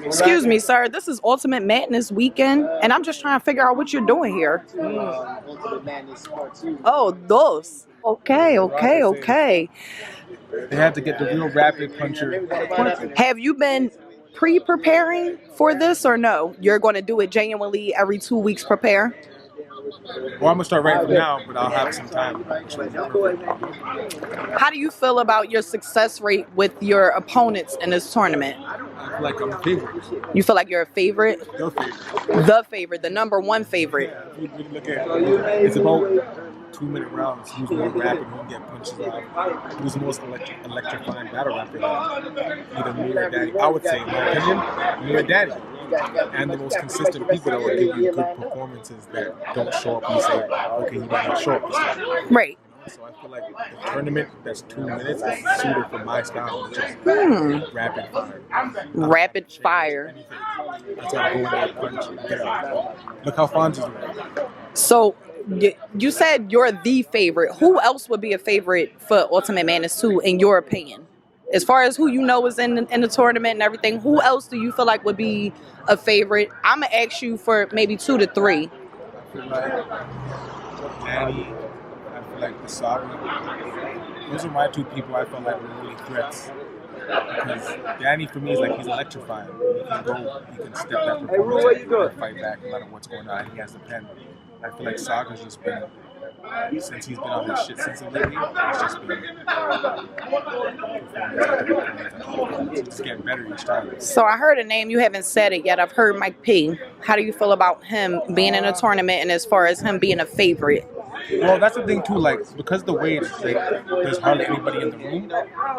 Excuse me, sir. This is Ultimate Madness weekend, and I'm just trying to figure out what you're doing here. Ultimate Madness Part 2. Oh, those. Okay. They had to get the real rapid puncher. Have you been pre-preparing for this or no? You're going to do it genuinely every 2 weeks prepare? Well, I'm gonna start right from now, but I'll have some time. How do you feel about your success rate with your opponents in this tournament? I feel like I'm a favorite. You feel like you're a favorite? Your favorite. The favorite, the number one favorite. If you look at it, it's about 2-minute rounds. Who's more rapid, who can get punches out, who's the most electrifying battle rapper. Either me or Daddy. I would say, in my opinion, me or Daddy. And the most consistent people that will give you good performances that don't show up and say, okay, you might not show up this time. Right. So I feel like the tournament that's 2 minutes is suited for my style, which is rapid fire. Rapid fire. That's why I go in there, punch, and get out. Look how Fonzie's doing. So you said you're the favorite. Who else would be a favorite for Ultimate Madness 2 in your opinion? As far as who you know is in the tournament and everything, who else do you feel like would be a favorite? I'm going to ask you for maybe 2 to 3. I feel like Danny, I feel like the Saga. Those are my 2 people I felt like were really threats. Because Danny, for me, is like he's electrifying. He can go, he can step that performance and fight back no matter what's going on. He has the pen. I feel like Saga's just been, since he's been on his shit since lately, it's just been it's getting better each time. So I heard a name, you haven't said it yet. I've heard Mike P. How do you feel about him being in a tournament and as far as him being a favorite? Well, that's the thing too, like, because the way like, there's hardly anybody in the room,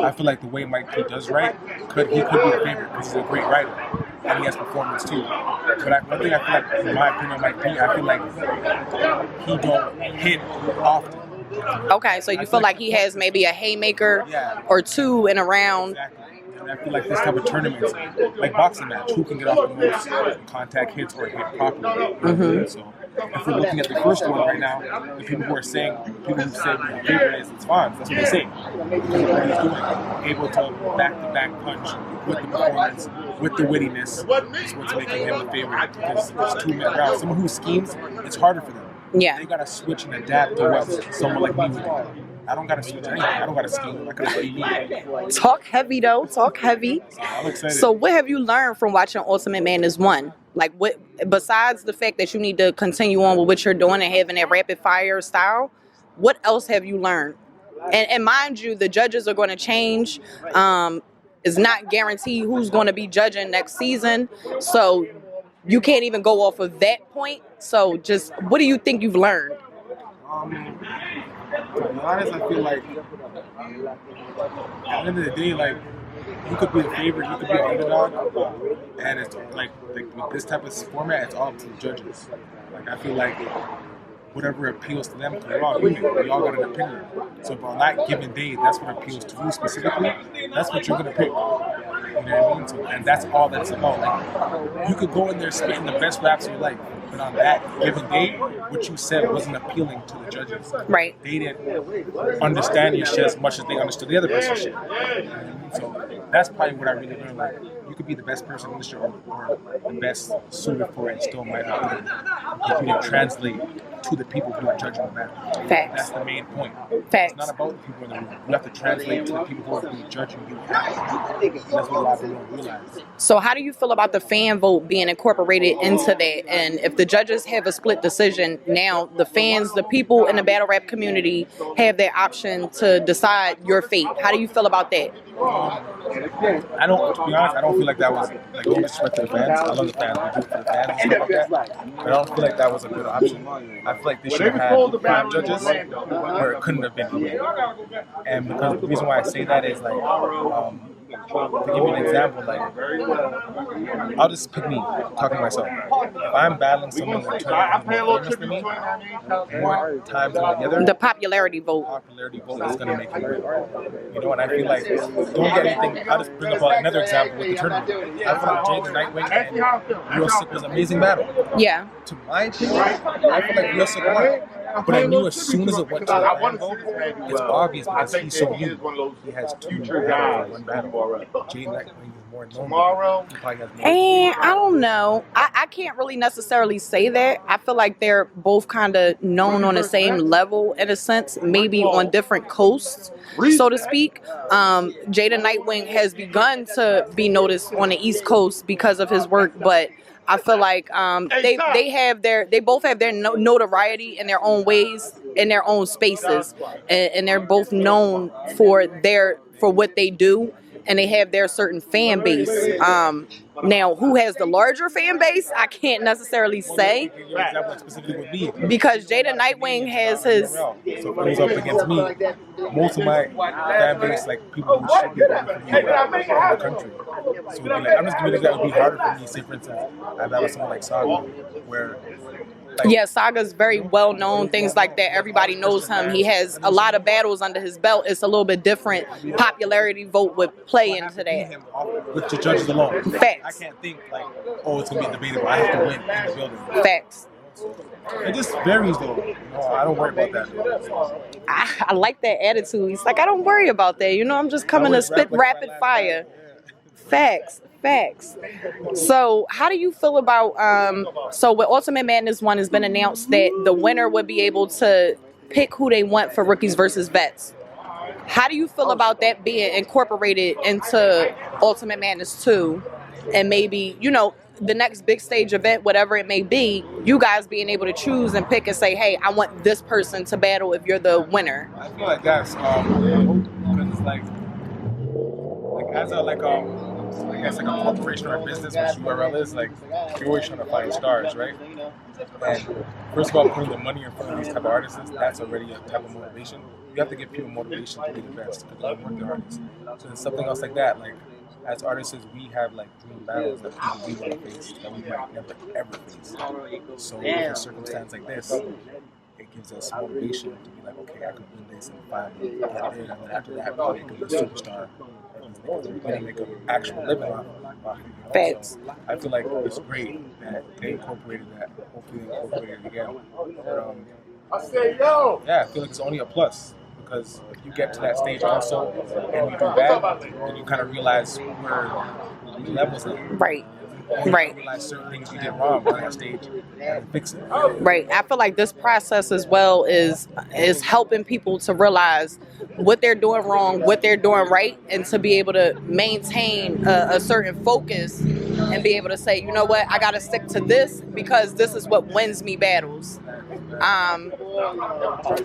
I feel like the way Mike P does write, he could be a favorite because he's a great writer. And he has performance too. But one thing I feel like, in my opinion, Mike P, I feel like he don't hit often. Okay, so you feel like he has maybe a haymaker or 2 in a round. Exactly. And I feel like this type of tournaments, like boxing match, who can get off the most contact hits or hit properly. So if we're looking at the first one right now, the people who say the favorite is it's Fonz. That's what they say. What he's doing, able to back-to-back punch with the performance, with the wittiness, is what's making him a favorite. Because it's 2-minute rounds. Someone who schemes, it's harder for them. Yeah. They gotta switch and adapt to what someone like me would do. I don't gotta switch anything. I don't gotta scheme. I gotta be me. Talk heavy though. Talk heavy. I'm excited. So what have you learned from watching Ultimate Madness 1? Like, what besides the fact that you need to continue on with what you're doing and having that rapid fire style, what else have you learned? And mind you, the judges are going to change. It's not guaranteed who's going to be judging next season. So you can't even go off of that point. So just what do you think you've learned? To be honest, I feel like at the end of the day, like, you could be a favorite, you could be an underdog, and it's like with this type of format, it's all up to the judges. Like, I feel like whatever appeals to them, we're all human, we all got an opinion. So on that given day, that's what appeals to you specifically, that's what you're gonna pick. You know what I mean? So, and that's all that's about. Like, you could go in there spitting the best raps of your life, but on that given day, what you said wasn't appealing to the judges. Right. They didn't understand your shit as much as they understood the other person's shit. You know what I mean? So that's probably what I really learned. Like, you could be the best person in the show or the best suited for it and still might not be. Because you didn't translate to the people who are judging the match. Facts. That's the main point. Facts. It's not about the people in the room. You have to translate to the people who are really judging you. That's what a lot of people don't realize. So how do you feel about the fan vote being incorporated into that? And if the judges have a split decision, now the fans, the people in the battle rap community have their option to decide your fate. How do you feel about that? I don't, to be honest, I don't feel like that was, like, no disrespect to the fans. I love the fans. We do for the fans and stuff like that. But I don't feel like that was a good option. I feel like they should have had 5 judges where it couldn't have been. And because the reason why I say that is, like, to give you an example, like, I'll just pick me, talking to myself. If I'm battling someone that's more famous than me, more times than the other, The popularity vote. is going to make it real. You know, and I feel like, don't get anything, I'll just bring up another example with the tournament. I feel like Jay the Nightwing and Real Sick was an amazing battle. Yeah. To my opinion, I feel like Real Sick won. But I knew as soon as it went to the fan vote, it's obvious because he's so new. He has 2 battles in 1 battle. Jay the Nightwing more known. Tomorrow. And I don't know. I can't really necessarily say that. I feel like they're both kind of known on the same level in a sense, maybe on different coasts, so to speak. Jada Nightwing has begun to be noticed on the East Coast because of his work, but I feel like they both have their notoriety in their own ways, in their own spaces, and they're both known for what they do, and they have their certain fan base. Now, who has the larger fan base, I can't necessarily say, because Jada Nightwing has his. So if it was up against me, most of my fan base, like people who should be voting for me in the country. So like, I'm just giving that would be harder for me. Say for instance, I have someone like Saga, where. Yeah, Saga's very well known, things like that. Everybody knows him. He has a lot of battles under his belt. It's a little bit different. Popularity vote would play into that. With the judges alone. Facts. I can't think like, oh, it's gonna be debatable. I have to win in the building. Facts. It just varies though. You know, I don't worry about that. I like that attitude. He's like, I don't worry about that. You know, I'm just coming to spit rapid fire. Facts. So how do you feel about so with Ultimate Madness 1 has been announced that the winner would be able to pick who they want for rookies versus vets. How do you feel about that being incorporated into Ultimate Madness 2, and maybe, you know, the next big stage event, whatever it may be, you guys being able to choose and pick and say, hey, I want this person to battle if you're the winner? I feel like that's because it's like as a I guess like a corporation or a business, which URL is, like you're always trying to find stars, right? And first of all, putting the money in front of these type of artists, that's already a type of motivation. You have to give people motivation to be the best because they work the hardest. So then something else like that, like as artists, we have like dream battles that people we want to face that we might never ever face. So in a circumstance like this, it gives us motivation to be like, okay, I could win this in 5 years, and then after that, I could be a superstar. They're going to make an actual living off of it. So I feel like it's great that they incorporated that. Hopefully they incorporated it again. But, yeah, I feel like it's only a plus, because if you get to that stage also and you do bad, then you kind of realize where the levels are. Right. You realize certain things you did wrong on that stage and fix it. Right. I feel like this process as well is helping people to realize what they're doing wrong, what they're doing right, and to be able to maintain a certain focus and be able to say, you know what, I got to stick to this because this is what wins me battles.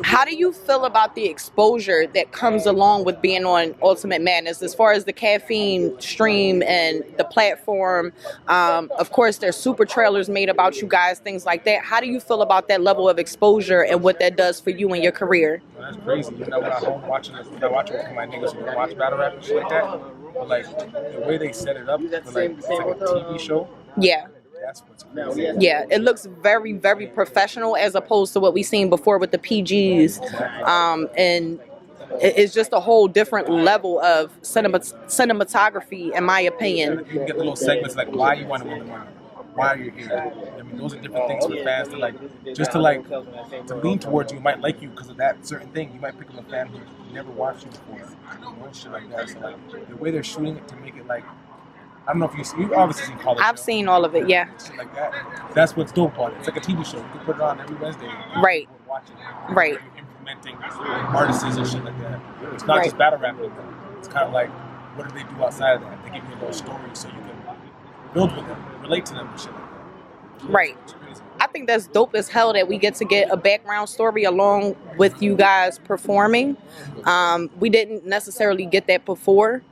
How do you feel about the exposure that comes along with being on Ultimate Madness, as far as the caffeine stream and the platform? Of course, there's super trailers made about you guys, things like that. How do you feel about that level of exposure and what that does for you and your career? Well, that's crazy. You know, when I'm home watching it, I watch it with my niggas who don't watch battle rap and shit like that. But like the way they set it up, for like it's like a TV show. Yeah. That's what's crazy. Yeah, it looks very, very professional as opposed to what we've seen before with the PGs. And it's just a whole different level of cinematography, in my opinion. You can get the little segments like why you want to win the money, why are you here. I mean, those are different things for fans to like, just to like, to lean towards you, might like you because of that certain thing. You might pick up a fan who never watched you before, you know, shit like that. So like, the way they're shooting it to make it like, I don't know if you've obviously seen college. I've seen all of it, yeah. Shit like that. That's what's dope about it. It's like a TV show. You can put it on every Wednesday. Right. Watch it. Right. You're implementing artists and shit like that. It's not just battle rap anymore. It's kind of like, what do they do outside of that? They give you a little story so you can build with them, relate to them and shit like that. Right. I think that's dope as hell that we get to get a background story along with you guys performing. We didn't necessarily get that before.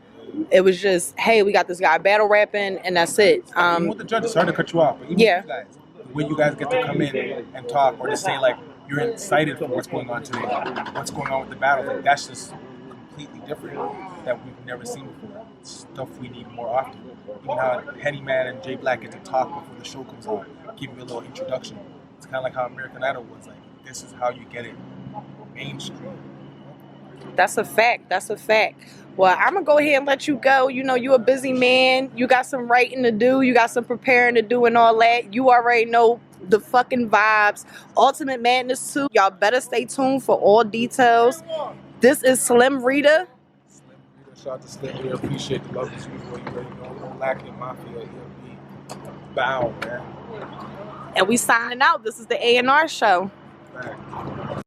It was just, hey, we got this guy battle rapping, and that's it. Even with the judges, sorry to cut you off, but even you guys, when you guys get to come in and talk, or to say like you're excited for what's going on today, what's going on with the battle, like that's just completely different that we've never seen before. It's stuff we need more often. Even how Henny Man and Jay Black get to talk before the show comes on, give you a little introduction. It's kind of like how American Idol was. Like, this is how you get it mainstream. That's a fact. That's a fact. Well, I'm going to go ahead and let you go. You know, you're a busy man. You got some writing to do. You got some preparing to do and all that. You already know the fucking vibes. Ultimate Madness 2. Y'all better stay tuned for all details. This is Slim Reda. Shout out to Slim. We appreciate the love as usual. You already know we don't lack in Mafia. ELB. Bow, man. And we signing out. This is the A&R show. Fact.